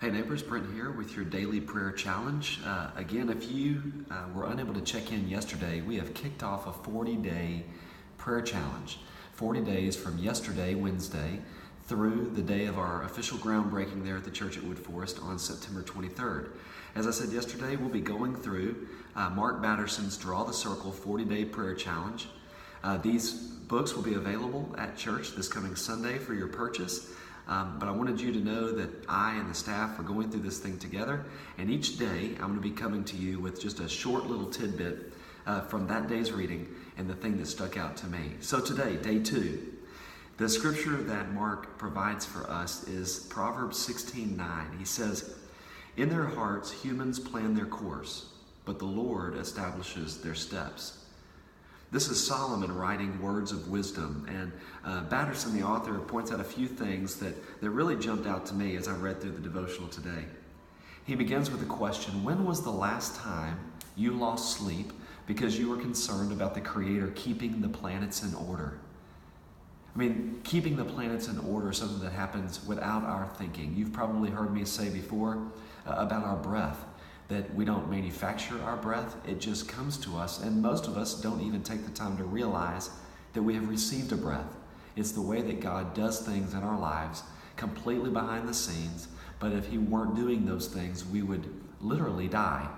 Hey neighbors, Brent here with your daily prayer challenge. Again, if you were unable to check in yesterday, we have kicked off a 40-day prayer challenge. 40 days from yesterday, Wednesday, through the day of our official groundbreaking there at the church at Wood Forest on September 23rd. As I said yesterday, we'll be going through Mark Batterson's Draw the Circle 40-day prayer challenge. These books will be available at church this coming Sunday for your purchase. But I wanted you to know that I and the staff are going through this thing together, and each day I'm going to be coming to you with just a short little tidbit from that day's reading and the thing that stuck out to me. So today, day 2, the scripture that Mark provides for us is Proverbs 16:9. He says, "In their hearts humans plan their course, but the Lord establishes their steps." This is Solomon writing words of wisdom, and Batterson, the author, points out a few things that really jumped out to me as I read through the devotional today. He begins with the question, when was the last time you lost sleep because you were concerned about the Creator keeping the planets in order? I mean, keeping the planets in order is something that happens without our thinking. You've probably heard me say before about our breath, that we don't manufacture our breath, it just comes to us, and most of us don't even take the time to realize that we have received a breath. It's the way that God does things in our lives, completely behind the scenes, but if He weren't doing those things, we would literally die.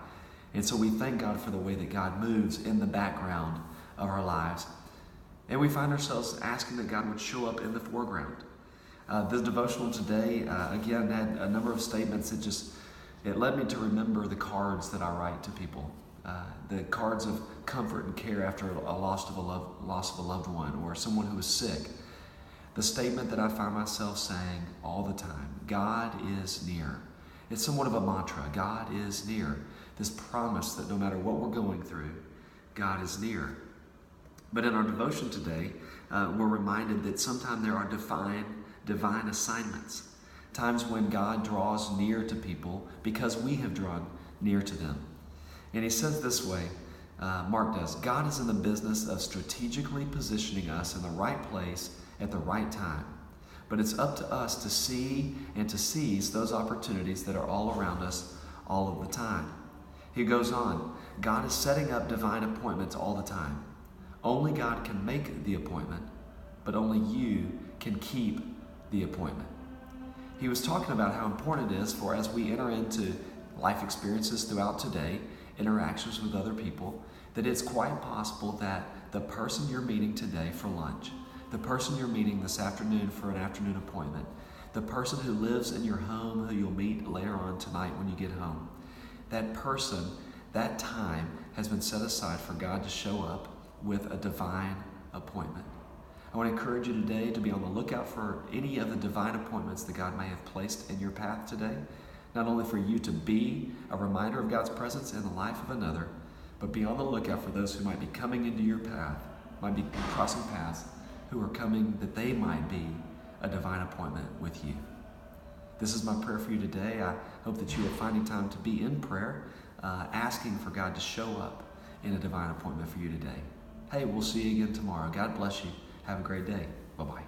And so we thank God for the way that God moves in the background of our lives. And we find ourselves asking that God would show up in the foreground. The devotional today, again, had a number of statements that it led me to remember the cards that I write to people, the cards of comfort and care after a loss of a loved one or someone who is sick. The statement that I find myself saying all the time, God is near. It's somewhat of a mantra, God is near. This promise that no matter what we're going through, God is near. But in our devotion today, we're reminded that sometimes there are divine assignments. Times when God draws near to people because we have drawn near to them. And he says this way, Mark does, God is in the business of strategically positioning us in the right place at the right time. But it's up to us to see and to seize those opportunities that are all around us all of the time. He goes on, God is setting up divine appointments all the time. Only God can make the appointment, but only you can keep the appointment. He was talking about how important it is for, as we enter into life experiences throughout today, interactions with other people, that it's quite possible that the person you're meeting today for lunch, the person you're meeting this afternoon for an afternoon appointment, the person who lives in your home who you'll meet later on tonight when you get home, that person, that time has been set aside for God to show up with a divine appointment. I want to encourage you today to be on the lookout for any of the divine appointments that God may have placed in your path today, not only for you to be a reminder of God's presence in the life of another, but be on the lookout for those who might be coming into your path, might be crossing paths, who are coming that they might be a divine appointment with you. This is my prayer for you today. I hope that you are finding time to be in prayer, asking for God to show up in a divine appointment for you today. Hey, we'll see you again tomorrow. God bless you. Have a great day. Bye-bye.